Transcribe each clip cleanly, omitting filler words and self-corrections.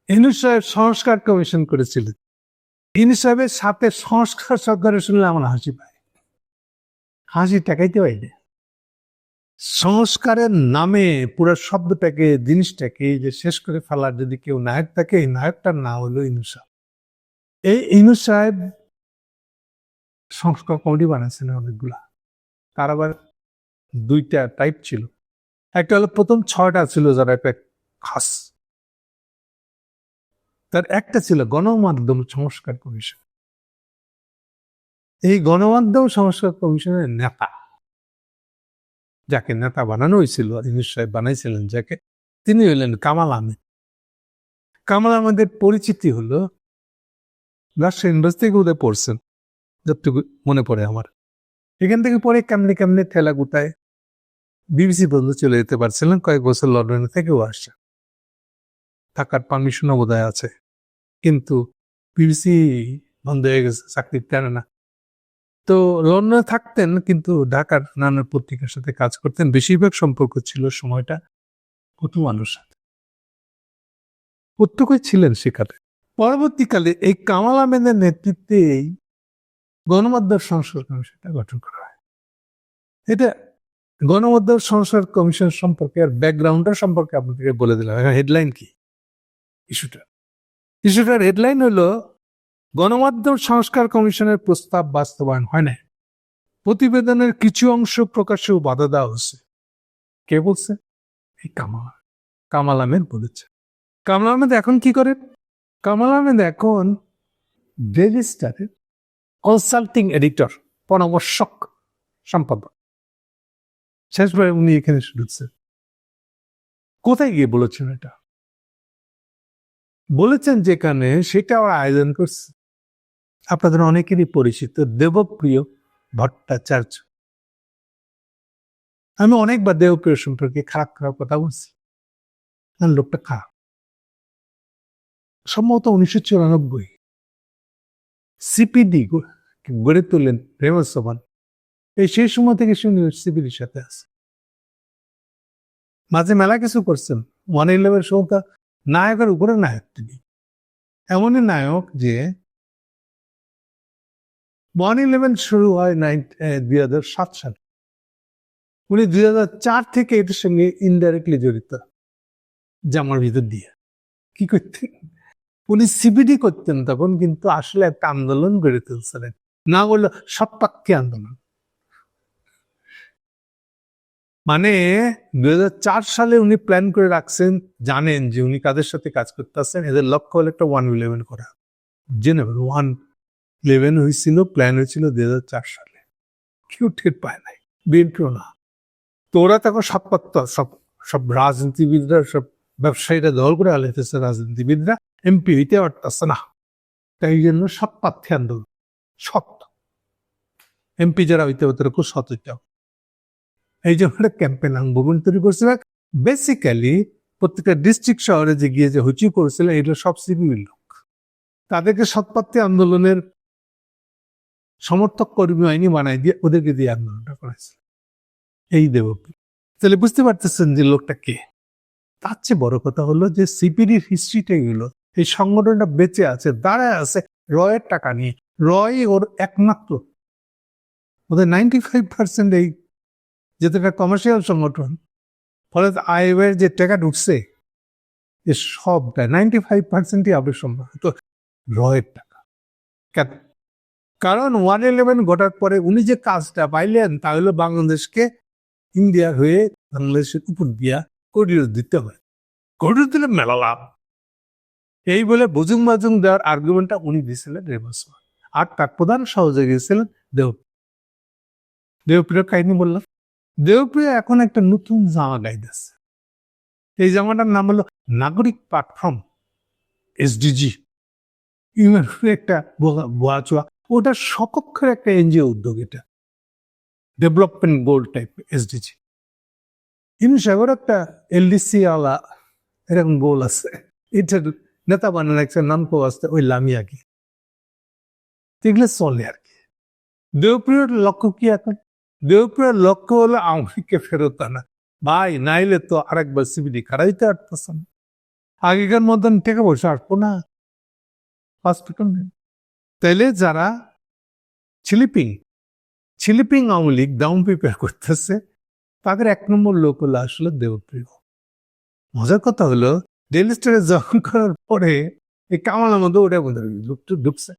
ইউনূস সাহেব সংস্কার কমিশন করেছিলেন। ইউনূস সাহেবের সাথে সংস্কার সরকারে শুনলে আমার হাসি পায়, হাসি টাকাইতে পারি। সংস্কারের নামে পুরো শব্দটাকে, জিনিসটাকে যে শেষ করে ফেলার যদি কেউ নায়ক থাকে, এই নায়কটার নাম হলো ইউনূস সাহেব। এই ইউনূস সাহেব সংস্কার কমিটি বানাইছেন অনেকগুলা। তার আবার দুইটা টাইপ ছিল। একটা হলো প্রথম 6টা ছিল যারা একটা খাস, তার একটা ছিল গণমাধ্যম সংস্কার কমিশন। এই গণমাধ্যম সংস্কার কমিশনের নেতা, যাকে নেতা বানানো হয়েছিল, ইউনূস সাহেব বানাইছিলেন যাকে, তিনি হলেন কামাল আহমেদ। কামাল আহমেদের পরিচিতি হলো রাজশাহী ইউনিভার্সিটি থেকে বোধহয় পড়ছেন, যতটুকু মনে পড়ে আমার। এখান থেকে পরে কেমনে কেমনে ঠেলা গুতায় বিবিসি পর্যন্ত চলে যেতে পারছিলেন। কয়েক বছর লন্ডনে থেকেও আসছে, থাকার পারমিশনও বোধহয় আছে, কিন্তু বিবিসি বন্ধ হয়ে গেছে, চাকরি টানে না। তো লন্ডনে থাকতেন, কিন্তু ঢাকার নানা পত্রিকার সাথে কাজ করতেন। বেশিরভাগ সম্পর্ক ছিল সময়টা কত মানুষ সাথে, প্রত্যেকই ছিলেন সেখানে। পরবর্তীকালে এই কামাল আহমেদের নেতৃত্বে এই গণমাধ্যম সংস্কার কমিশনটা গঠন করা হয়। এটা গণমাধ্যম সংস্কার কমিশন সম্পর্কে আর ব্যাকগ্রাউন্ডের সম্পর্কে আপনাদেরকে বলে দিলাম। হেডলাইন কি ইস্যুটার হেডলাইন হলো গণমাধ্যম সংস্কার কমিশনের প্রস্তাব বাস্তবায়ন হয় না, প্রতিবেদনের কিছু অংশ প্রকাশেও বাধা দেওয়া হচ্ছে। কে বলছে? এই কামাল আহমেদ বলেছে। কামাল আহমেদ এখন কি করেন? কামাল আহমেদ এখন ডেইলি স্টারের কনসাল্টিং এডিটর, পরামর্শক সম্পাদক। শেষবার উনি এখানে শুনেছেন। কোথায় গিয়ে বলেছেন এটা? বলেছেন যেখানে, সেটা ওরা আয়োজন করছে আপনাদের অনেকেরই পরিচিত দেবপ্রিয় ভট্টাচার্য। আমি অনেকবার দেবপ্রিয় সম্পর্কে খারাপ খারাপ কথা বলছি, লোকটা খারাপ। সম্ভবত 1994 সিপিডি গড়ে তোলেন প্রেমসমান, এই সেই সময় থেকে শুনি সিপিডির সাথে আছে। মাঝে মেলা কিছু করছেন। 111 সময় নায়কের উপরে নায়ক তিনি, এমনই নায়ক যে 111 শুরু হয় 2007 সালে। উনি 2004 থেকে এটার সঙ্গে ইনডাইরেক্টলি জড়িত, জামার ভিতর দিয়ে। কি করতেন? উনি সিবিডি করতেন তখন, কিন্তু আসলে একটা আন্দোলন গড়ে তুলছিলেন, না বললো সৎপাক্ষী আন্দোলন। মানে 2004 সালে উনি প্ল্যান করে রাখছেন, জানেন যে উনি কাদের সাথে কাজ করতে আসছেন, এদের লক্ষ্য হলো একটা 111 করা। জেনে 111 হয়েছিল, প্ল্যান হয়েছিল 2004 সালে। কেউ টের পায় নাই, বিএনপিও না। তো ওরা তখন সৎপাত্র, সব রাজনীতিবিদরা, সব ব্যবসায়ীরা দল করে আলাইতেছে, রাজনীতিবিদরা এমপি হইতে পারতেছে না, তাই জন্য সৎপাত্রী আন্দোলন। সৎ এমপি যারা হইতে হতো খুব সৎ হইতে, এই জন্য একটা ক্যাম্পেইন আন্দোলন তৈরি করছিল। বেসিক্যালি প্রত্যেকটা ডিস্ট্রিক্ট শহরে যে গিয়ে যে হুচি করেছিল, এগুলো সব সিপিবির লোক। তাদেরকে সৎপাত্রী আন্দোলনের সমর্থক কর্মী আইনি বানাই দিয়ে ওদেরকে দিয়ে আন্দোলনটা করেছিল এই দেবপ্রিয়। তাহলে বুঝতে পারতেছেন যে লোকটা কে। তার চেয়ে বড় কথা হলো যে সিপিডির হিস্ট্রিটা গেলো, এই সংগঠনটা বেঁচে আছে, দাঁড়ায় আছে রয়ের টাকা নিয়ে। রয় ওর একমাত্র, ওদের 95% এই, যেহেতু একটা কমার্শিয়াল সংগঠন, ফলে আয়ের যে টাকা ঢুকছে এ সবটা 95%ই আবেগ সম্পর্কিত রয়ের টাকা। কারণ 111 ঘটার পরে উনি যে কাজটা পাইলেন তা হলো বাংলাদেশকে ইন্ডিয়া হয়ে বাংলাদেশের উপর দিয়া করিডোর দিতে হয়। করিডোর দিলে মেলা লাভ, এই বলে বুজুং বাজুং দেওয়ার আর্গুমেন্টটা উনি দিয়েছিলেন রেবসমান। আর তার প্রধান সহযোগী ছিলেন দেবপ্রিয়। কাহিনী বললাম, দেবপ্রিয় এখন একটা নতুন জামা গাইতেছে। এই জামাটার নাম হলো নাগরিক প্ল্যাটফর্ম, এসডিজি। একটা বোয়াচোয়া, ওটা সপক্ষের একটা এনজিও উদ্যোগ, এটা ডেভেলপমেন্ট গোল টাইপ এসডিজি। সাগর একটা এলডিসি আলা এরকম গোল আছে, এটার নেতা বানানো একটা নাম কো আসতে ওই লামিয়াকে, এগুলো চলে আর কি। দেবপ্রিয়র লক্ষ্য কি এখন? দেবপ্রিয়র লক্ষ্য হলো আওয়ামী লীগকে ফেরত আনা। ভাই নাইলে তো আরেকবার সিবিডি খারাইতে পারতেছে না। আগেকার মতন টাকা পয়সা আসবো না, হসপিটাল নেই। তাইলে যারা ছিলিপিং আওয়ামী লীগ ডাউন প্রিপেয়ার করতেছে, তাদের 1 নম্বর লোক হলো আসলে দেবপ্রিয়। মজার কথা হলো ডেইলি স্টারে জয়েন করার পরে এই কামালের মধ্যে ওটা লোকটা ঢুকছে,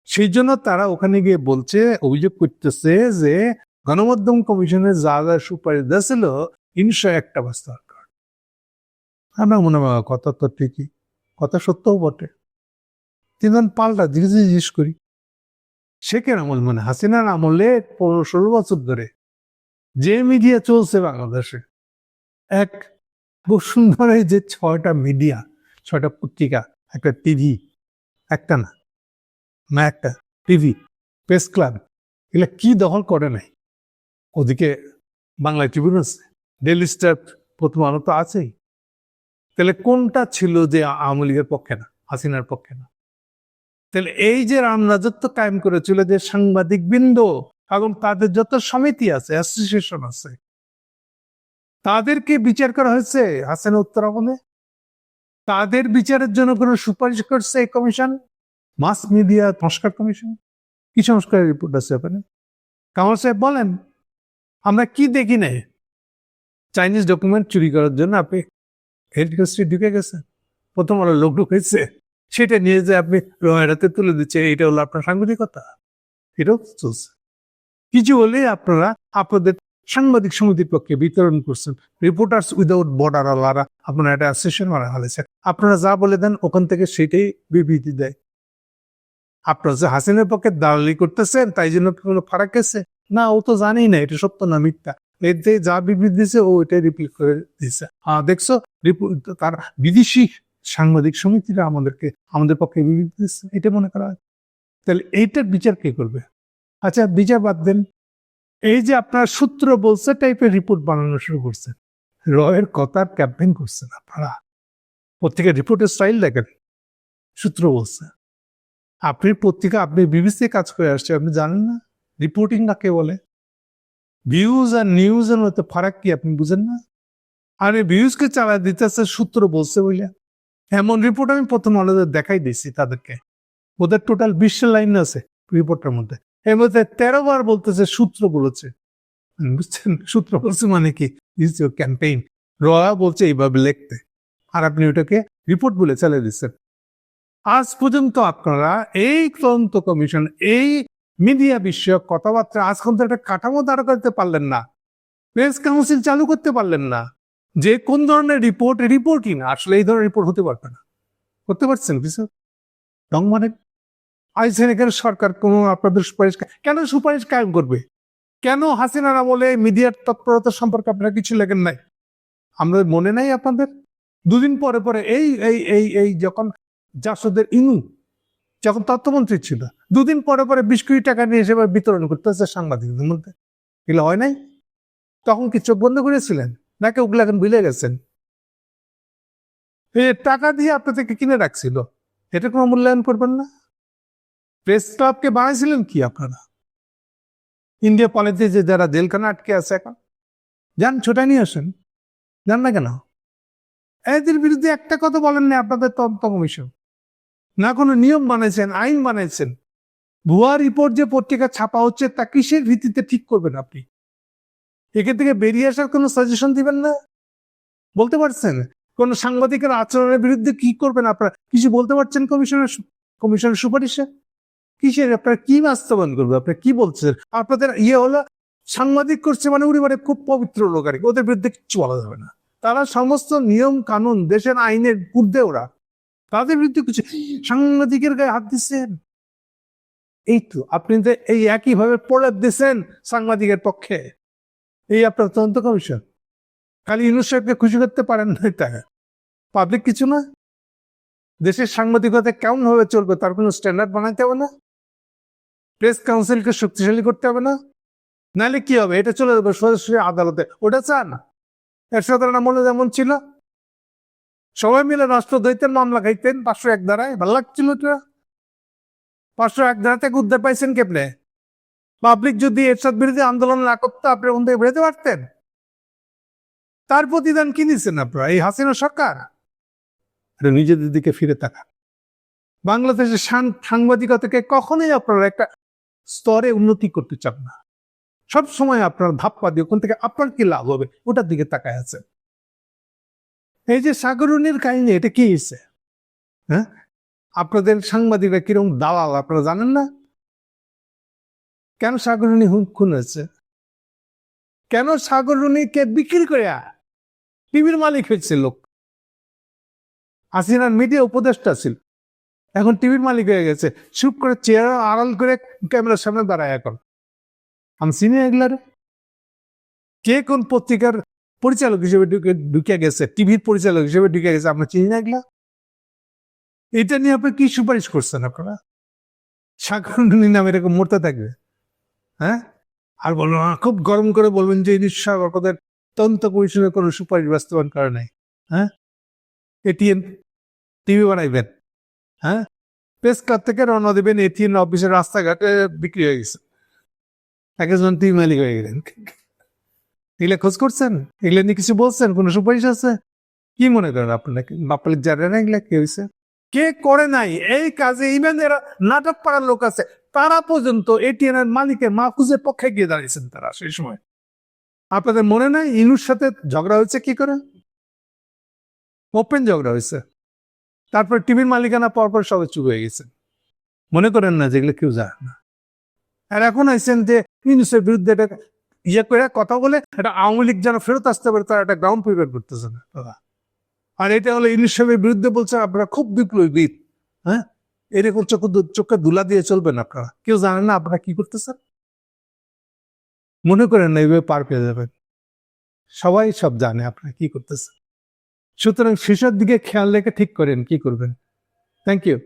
সেই জন্য তারা ওখানে গিয়ে বলছে, অভিযোগ করতেছে যে গণমাধ্যম কমিশনের যা যা সুপারিশ দিয়েছিল 301টা বাস্তবায়ন করা। আমরা মনে হয় কথা তো ঠিকই, কথা সত্যও বটে। কিন্তু পাল্টা ধীরে ধীরে জিজ্ঞেস করি, শেখের আমল মানে হাসিনার আমলে 15-16 বছর ধরে যে মিডিয়া চলছে বাংলাদেশে, এক বসুন্ধরায় যে 6টা মিডিয়া, 6টা পত্রিকা, একটা টিভি, একটা না একটা টিভি, প্রেস ক্লাব, এগুলা কি দখল করে নাই? ওদিকে বাংলা ট্রিবিউন আছে, ডেইলি স্টার, প্রথম আলো তো আছেই। তাহলে কোনটা ছিল যে আওয়ামী লীগের পক্ষে না, হাসিনার পক্ষে না? তাহলে এই যে রামরাজত্ব কায়েম করেছিল যে সাংবাদিক বৃন্দ এবং তাদের যত সমিতি আছে, অ্যাসোসিয়েশন আছে, তাদেরকে বিচার করা হয়েছে হাসিনা উত্তর আমলে? তাদের বিচারের জন্য কোনো সুপারিশ করছে এই কমিশন, মাস মিডিয়া সংস্কার কমিশন? কি সংস্কারের রিপোর্ট আছে আপনার? কামাল সাহেব বলেন, আমরা কি দেখি নাই? চাইনিজ ডকুমেন্ট চুরি করার জন্য আপনি হেডকাস্ট্রি ঢুকে গেছেন, প্রথম আলো লোক ঢুকেছে, সেটা নিয়ে যে আপনি রয়েরাতে তুলে দিচ্ছে, এটা হলো আপনার সাংবাদিকতা? এটাও চলছে। কিছু হলে আপনারা আপনাদের সাংবাদিক সমিতির পক্ষে বিতরণ করছেন, রিপোর্টার্স উইদাউট বর্ডার আলারা আপনারা একটা অ্যাসোসিয়েশন বানা ফেলেছেন। আপনারা যা বলে দেন ওখান থেকে সেটাই বিবৃতি দেয়। আপনারা যে হাসিনের পক্ষে দালালি করতেছেন তাই জন্য কোনো ফারাক গেছে না, ও তো জানেই না এটা সত্য না মিথ্যা, এতে যা বিবৃতি দিচ্ছে ও এটাই রিপিট করে দিচ্ছে। দেখছো তার বিদেশি সাংবাদিক সমিতিরা আমাদের পক্ষে বিবৃতি দিচ্ছে, এটা মনে করা হয়। তাহলে এইটার বিচার কে করবে? আচ্ছা, বিচার বাদ দেন, এই যে আপনার সূত্র বলছে টাইপের রিপোর্ট বানানো শুরু করছেন, রয়ের কথার ক্যাম্পেইন করছেন আপনারা, পত্রিকার রিপোর্টের স্টাইল দেখেন, সূত্র বলছে। আপনি পত্রিকা, আপনি বিবিসি কাজ করে আসছে, আপনি জানেন না রিপোর্টিং কাকে বলে? ভিউজ আর নিউজ এর মধ্যে ফারাক কি আপনি বুঝেন না? আর এই ভিউজকে চালা দিতেছে সূত্র বলছে বলে। এমন রিপোর্ট আমি প্রথম আলোদের দেখাই দিচ্ছি তাদেরকে, ওদের টোটাল 20 লাইন আছে রিপোর্টের মধ্যে, এর মধ্যে 13 বার বলতেছে সূত্র বলেছে। বুঝছেন সূত্র বলছে মানে কি? Is your campaign. রয়া বলছে এইভাবে লিখতে, আর আপনি ওটাকে রিপোর্ট বলে চালিয়ে দিচ্ছেন। আজ পর্যন্ত আপনারা এই তদন্ত কমিশন, এই মিডিয়া বিষয়ক কথাবার্তা আজ পর্যন্ত একটা কাঠামো দাঁড় করতে পারলেন না, প্রেস কাউন্সিল চালু করতে পারলেন না, যে কোন ধরনের রিপোর্টই না আসলে এই ধরনের রিপোর্ট হতে পারবে না। করতে পারছেন কিছু? রং মানে আইসেন এখানে সরকার কোনো আপনাদের সুপারিশ, কেন সুপারিশ কায়েম করবে? কেন হাসিনার আমলে মিডিয়ার তৎপরতা সম্পর্কে আপনারা কিছু লেখেন নাই? আমরা মনে নাই আপনাদের? দুদিন পরে পরে এই এই এই এই যখন জাসদের ইনু যখন তথ্যমন্ত্রী ছিল, দুদিন পরে পরে 20 কোটি টাকা নিয়ে এসে বিতরণ করতেছে সাংবাদিকদের মধ্যে, এগুলো হয় নাই? তখন কি চোখ বন্ধ করেছিলেন নাকি ওগুলো এখন ভুলে গেছেন? এই টাকা দিয়ে আপনাদেরকে কিনে রাখছিল, এটা কোনো মূল্যায়ন করবেন না? প্রেস ক্লাবকে বানাইছিলেন কি আপনারা? ইন্ডিয়া পলিতে যে যারা জেলখানা আটকে আছে এখন, যান ছোটাই নিয়ে আসেন, যান না কেন? এদের বিরুদ্ধে একটা কথা বলেন না আপনাদের তদন্ত কমিশন, না কোনো নিয়ম বানাইছেন, আইন বানাইছেন। ভুয়া রিপোর্ট যে পত্রিকা ছাপা হচ্ছে তা কিসের ভিত্তিতে ঠিক করবেন আপনি? এখান থেকে বেরিয়ে আসার কোনো সাজেশন দিবেন না? বলতে পারছেন কোন সাংবাদিকের আচরণের বিরুদ্ধে কি করবেন আপনারা? কিছু বলতে পারছেন কমিশনের সুপারিশে? কিসের আপনারা কি বাস্তবায়ন করবে? আপনারা কি বলছেন? আপনাদের হলো সাংবাদিক করছে মানে উনি মানে খুব পবিত্র লোক, আর ওদের বিরুদ্ধে কিচ্ছু বলা যাবে না। তারা সমস্ত নিয়ম কানুন দেশের আইনের ঊর্ধ্বে ওরা, তাদের বিরুদ্ধে কিছু সাংবাদিকের গায়ে হাত দিচ্ছেন। এই তো আপনি তো এই একইভাবে প্রলাপ দিচ্ছেন সাংবাদিকের পক্ষে। এই আপনার তদন্ত কমিশন খালি ইউনুস সাহেবকে খুশি করতে পারেন না, এটা পাবলিক কিছু না। দেশের সাংবাদিকতা কেমন ভাবে চলবে তার কোনো স্ট্যান্ডার্ড বানাইতে হবে না? প্রেস কাউন্সিলকে শক্তিশালী করতে হবে না? নাহলে কি হবে? এটা চলে যাবে সরাসরি আদালতে। ওটা চান? এরশাদের আমলে যেমন ছিল, সবাই মিলে রাষ্ট্রদ্রোহিতার মামলা খাইতেন 501 ধারায়, ভালো লাগছিল এটা? 501 ধারা থেকে উদ্ধার পাইছেন কেমনে? পাবলিক যদি এরশাদ বিরোধী আন্দোলন না করতো আপনি ওখান থেকে বেরোতে পারতেন? তার প্রতিদান কি দিচ্ছেন আপনারা এই হাসিনা সরকার? এটা নিজেদের দিকে ফিরে তাকান। বাংলাদেশের সাংবাদিকতাকে কখনোই আপনারা একটা স্তরে উন্নতি করতে চান না। সব সময় আপনার ধাপ্পা দিয়ে ওখান থেকে আপনার কি লাভ হবে ওটার দিকে তাকায় আছে। এই যে সাগরুনির কাহিনী, এটা কি হয়েছে? হ্যাঁ, আপনাদের সাংবাদিকরা কিরকম দালাল আপনারা জানেন না? কেন সাগরুনি খুন হয়েছে? কেন সাগরুনিকে বিক্রি করে টিভির মালিক হয়েছে লোক? হাসিনার মিডিয়া উপদেষ্টা ছিল, এখন টিভির মালিক হয়ে গেছে। চুপ করে চেয়ার আড়াল করে ক্যামেরার সামনে দাঁড়ায়। এখন আমি চিনি এগুলারে। কে কোন পত্রিকার পরিচালক হিসেবে ঢুকে গেছে, টিভির পরিচালক হিসেবে ঢুকে গেছে, আমরা চিনি না এগুলা। এটা নিয়ে আপনি কি সুপারিশ করছেন? আপনারা সাগরুনি নামে এরকম মরতে থাকবে? হ্যাঁ, আর বলবেন খুব গরম করে বলবেন যে ইলিশ সাগরদের তদন্ত কমিশনের কোনো সুপারিশ বাস্তবায়ন করে নাই। হ্যাঁ, এটিএন টিভি বানাইবেন। হ্যাঁ, প্রেস ক্লাব থেকে রওনা দেবেন, এটিএন অফিসের রাস্তাঘাটে বিক্রি হয়ে গেছে, একজন টিভি মালিক হয়ে গেলেন। এগুলা খোঁজ করছেন? এগুলা নিয়ে কিছু বলছেন? কোনো সুপারিশ আছে? কি মনে করেন আপনারা? বাপালিক জানেন না এগুলা কে হয়েছে, কে করে নাই এই কাজে? ইভেন এরা নাটক পাড়ার লোক আছে, তারা পর্যন্ত এটিএন এর মালিকের মাহফুজের পক্ষে গিয়ে দাঁড়িয়েছেন তারা সেই সময়। আপনাদের মনে নাই ইনুর সাথে ঝগড়া হয়েছে কি করে? ওপেন ঝগড়া হয়েছে, তারপর টিভির মালিকানা পরপর সবাই চুপ হয়ে গেছে। মনে করেন না যেগুলো কেউ জানে না। আর এখন আইসেন যে ইনুসের বিরুদ্ধে এটা ইয়ে করে কথা বলে এটা আওয়ামী লীগ যেন ফেরত আসতে পারে, তারা একটা গ্রাউন্ড প্রিপেয়ার করতেছে না দাদা। আর এটা হলো ইনুস সাহেবের বিরুদ্ধে বলছেন আপনারা খুব বিপ্লবী। হ্যাঁ, এরকম চোখে ধুলা দিয়ে চলবেন আপনারা? কেউ জানেন না আপনারা কি করতেছেন? মনে করেন না এইভাবে পার পেয়ে যাবেন? সবাই সব জানে আপনারা কি করতেছেন। সুতরাং শেষের দিকে খেয়াল রেখে ঠিক করেন কি করবেন। Thank you.